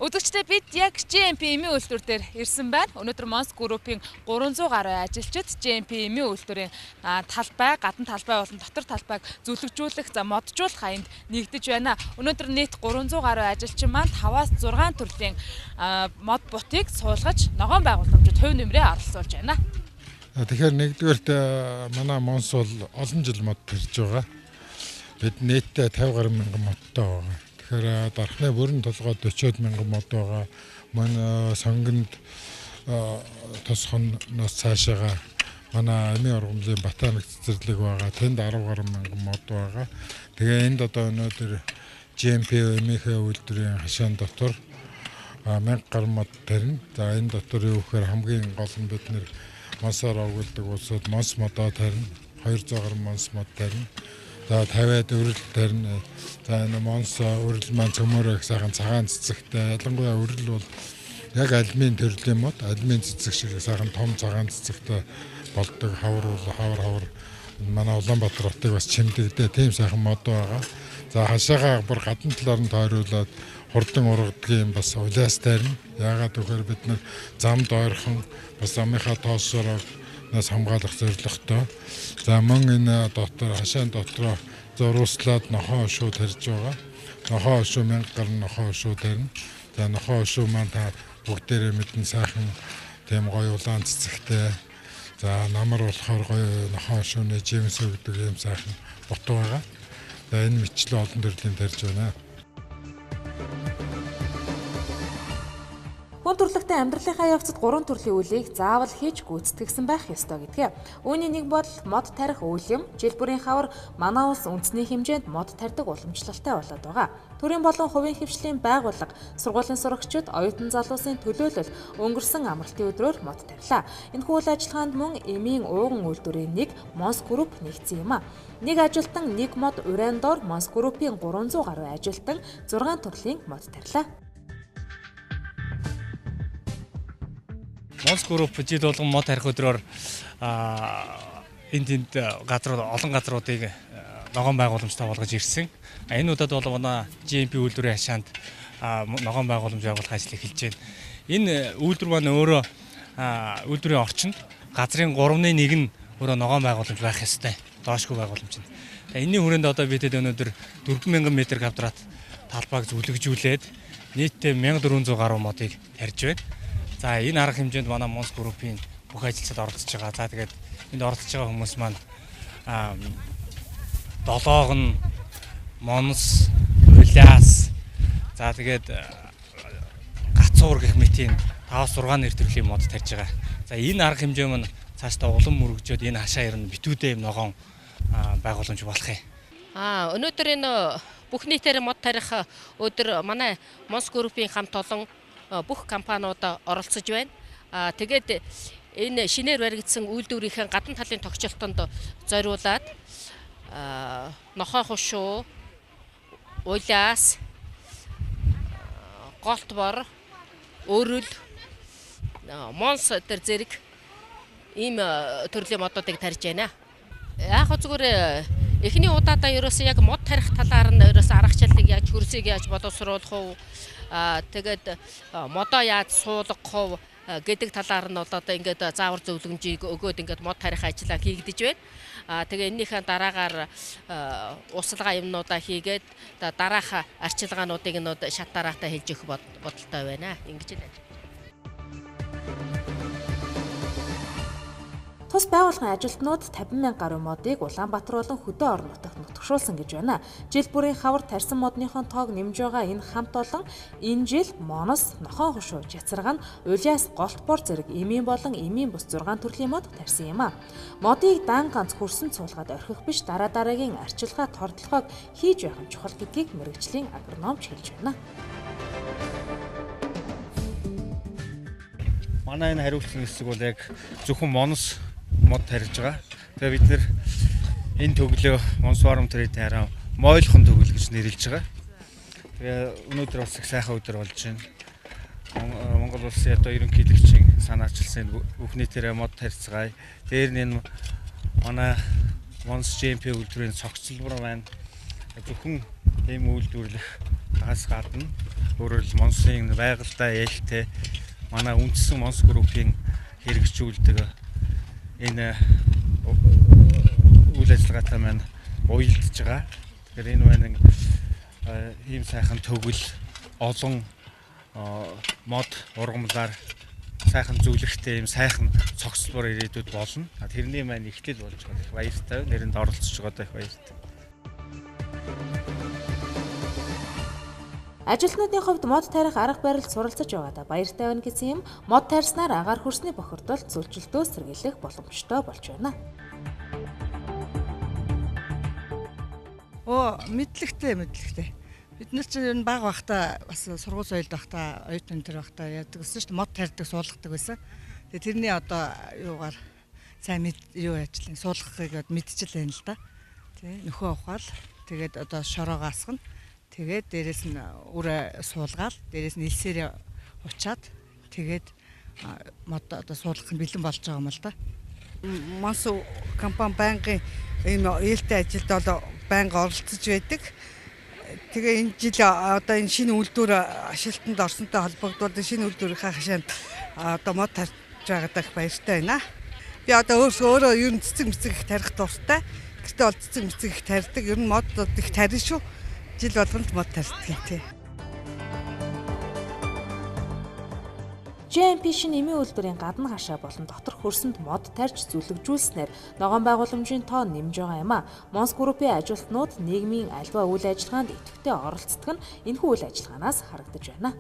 Үзэгчдээ бид яг JMP-ийн үйлдвэр дээр ирсэн байна. Өнөөдөр Mons Group-ийн 300 гаруй ажилчид JMP-ийн үйлдвэрийн талбай, гадна талбай болон дотор талбайг зүлэгжүүлэх, моджуулах аянд нэгдэж байна. Өнөөдөр нийт 300 гаруй ажилчин маань 5-аас 6 төрлийн мод бутыг суулгаж, ногоон байгууламжид хувь нэмрээ оролцуулж байна. Тэгэхээр нэгдүгээрт манай Mons бол олон жил мод төрж байгаа. Бид нийтдээ 50 гаруй мянган модтой байгаа. Тэгэхээр дархны бүрэн толгой 40 мянган мод байгаа. Манай сонгонд тосхоноос цаашаага манай амийн ургамлын ботаник цэцэрлэг байгаа. Тэнд 10 гаруй мянган мод байгаа. Тэгээ энд одоо өнөөдөр JMP эмийнхээ үйлдвэрийн хашаан дотор 1000 гаруй мод тарина. За энэ дотор юу гэхээр хамгийн гол нь бид нэр Mons-оор өгүүлдэг улсууд Mons модоо тарина. 200 гаруй Mons мод тарина. За 50-аад өрөл тарина. За энэ Mons өрөл маань цөмөрөө сайхан цагаан цэцэгтэй. Ялангуяа өрөл бол яг альмийн төрлийн мод, альмийн цэцэг шиг сайхан том цагаан цэцэгтэй болдог. Хавар манай Улаанбаатар хотыг бас чимдэгдээ тийм сайхан мод байгаа. За хашаагаа бүр гадна талаар нь тойруулаад хурдан ургадгийн бас улаас тарина. Яагаад гэвэл бид нар замд ойрхон бас замынхаа тоосороо хамгаалах зорилготой. За мөн энэ дотор хашаан дотроо зурууслаад нохоо шууд тарьж байгаа. Нохоо шуу 1000 гаруй нохоо шуу тарина. За нохоо шуу маань та бүгдээрээ мэдэн сайхан тийм гоё улаан цэцэгтэй. За намар болохоор гоё нохоо шууны жимс өгдөг юм сайхан бот байгаа. За энэ мэтчлээ олон төрлийн тарьж байна. Хүн төрөлхтөн амьдралынхаа явцад 3 төрлийн үйлийг заавал хийж гүйцэтгэсэн байх ёстой гэдгээ. Үүний нэг бол мод тарих үйл юм. Жил бүрийн хавар манай улс үндэсний хэмжээнд мод тарьдаг уламжлалтай болоод байгаа. Төрийн болон хувийн хвшлийн байгууллага, сургуулийн сурагчид, оюутан залуусын төлөөлөл өнгөрсөн амралтын өдрөөр мод тарилаа. Энэхүү үйл ажиллагаанд мөн эмийн ууган үйлдвэрийн нэг Mons Group нэгдсэн юм а. Нэг ажилтан нэг мод урандор Mons Group-ийн 300 гаруй ажилтан 6 төрлийн мод тарилаа. Mons Group жил болгон мод тарих өдрөөр энд олон газруудыг ногоон байгууламжтай болгож ирсэн. Энэ удаад бол манай JMP үйлдвэрийн хашаанд ногоон байгууламж байгуулах ажил эхэлж байна. Энэ үйлдвэр маань өөрөө үйлдвэрийн орчинд газрын 3/1 нь өөрөө ногоон байгууламж байх ёстой. Доошгүй байгууламж нь. Энэний хүрээнд одоо бид өнөөдөр 4000 м квадрат талбайг зүлэгжүүлээд нийтдээ 1400 гаруй модыг тарьж байна. За энэ арга хэмжээнд манай Mons Group-ийн бүх ажилчид оролцож байгаа. За тэгээд энд оролцож байгаа хүмүүс маань долоогн, Mons, улаас, за тэгээд гацуур гэх мэтийн 5-6 нэр төрлийн мод тарьж байгаа. За энэ арга хэмжээ маань цаашдаа улам мөрөгжөөд энэ хашаа ирнэ битүүдээ юм ногоон байгууламж болох юм. Өнөөдөр энэ бүх нийтээр мод тарих өдөр манай Mons Group-ийн хамт олон бүх компаниуд оролцож байна. Тэгээд энэ шинээр баригдсан үйлдвэрийн гадна талын тогтчлолтонд зориулаад нохоо хушуу, улаас, голтбор, өрөл, Mons төр зэрэг ийм төрлийн модуудыг тарьж байна. Яг зүгээр эхний удаадаа ерөөсөө яг мод тарих талаар нь ерөөсөө аргачлалыг яаж хөрсийг яаж боловсруулах уу, тэгээд модоо яаж суулгах уу гэдэг талаар нь одоо ингээд заавар зөвлөмжийг өгөөд ингээд мод тарих ажиллаа хийгдэж байна. Тэгээ эннийхээ дараагаар услага юмнуудаа хийгээд дараах арчилгаануудыг нь шат дараатаа хэлж өгөх бодолтой байна. Ингэж байна. Тус байгууллагын ажилтнууд 50,000 гаруй модыг Улаанбаатар болон хөдөө орон нутагт нутагшуулсан гэж байна. Жил бүрийн хавар тарьсан модныхон тоог нэмж байгаа энэ хамт олон энэ жил Mons, нохоо хушуу, жацарган, улаас, голтбор зэрэг эмийн болон эмийн бус 6 төрлийн мод тарьсан юм а. Модыг дан ганц хөрсөн цуулгаад орхих биш дараагийн арчилгаа тордлогоог хийж байх нь чухал гэдгийг мэргэжлийн агрономч хэлж байна. Манай энэ хариуцсан хэсэг бол яг зөвхөн Mons мод тарьж байгаа. Тэгээ бид нэр энэ төглөө Mons Farm Trade-ийн хараа мойлхон төгөл гэж нэрлэж байгаа. Тэгээ өнөөдөр бас их сайхан өдөр болж байна. Монгол улсын одоо ерөнхийлөгчийн санаачилсан бүх нийтээрээ мод тарьцгаая. Дээр нь энэ манай Mons JMP үйлдвэрийн цогцлбор байна. Зөвхөн ийм үйлдвэрлэх Хагас гадна өөрөөр Монсын байгальтай ээлтэй манай үндсэн Монс группийн хэрэгжүүлдэг энэ үйл ажиллагаатай маань уялдж байгаа. Тэгэхээр энэ маань ийм сайхан төгөл олон мод ургамлаар сайхан зөвлөгтэй ийм сайхан цогцлбор ирээдүйд болно. Тэрний маань ихтэл болж байгаа их баяртай. Нэрэнд оролцож байгаа их баяртай. Ажилтнуудын хувьд мод тарих арга барилд суралцаж байгаадаа баяртай байна гэсэн юм мод тарьснаар агаар хүрсний бохирдолд зөвлөлтөө сэргийлэх боломжтой болж байна. Мэдлэгтэй. Бид нар чинь ер нь бага байхдаа бас сургууль соёлд байхдаа оюутан тэр байхдаа яадаг гэсэн чинь мод тарьдаг суулгадаг байсан. Тэгээ тэрний одоо юугаар сайн ажлын суулгахыг мэдчихлээ л да. Тэ нөхөө ухаал тэгээд одоо шороогоо асгана. Тэгээд дээрэс нь үрээ суулгаал, дээрэс нь элсээрээ учаад тэгээд мод одоо суулгах нь бэлэн болж байгаа юм л да. Монс компани байнгын ийм ээлтэй ажилд бол байнга оролцож байдаг. Тэгээ энэ жил одоо энэ шинэ үйлдвэр ашиглалтанд орсонтой холбогдуулан шинэ үйлдвэрийн хашаанд одоо мод тарьж байгаадаа их баяртай байна. Би одоо өөрөө ер нь цэцэг их тарих дуртай. Гэхдээ бол цэцэг их тарьдаг. Ер нь модод их тарина шүү. Жил болгонд мод тарьдаг тий. JMP шин эмийн үйлдвэрийн гадна хашаа болон дотор хөрсөнд мод тарьж зүлэгжүүлснээр ногоон байгууламжийн тоо нэмж байгаа юм а. Монс группийн ажилтнууд нийгмийн альва үйл ажиллагаанд идэвхтэй оролцдог нь энэхүү үйл ажиллагаанаас харагдаж байна.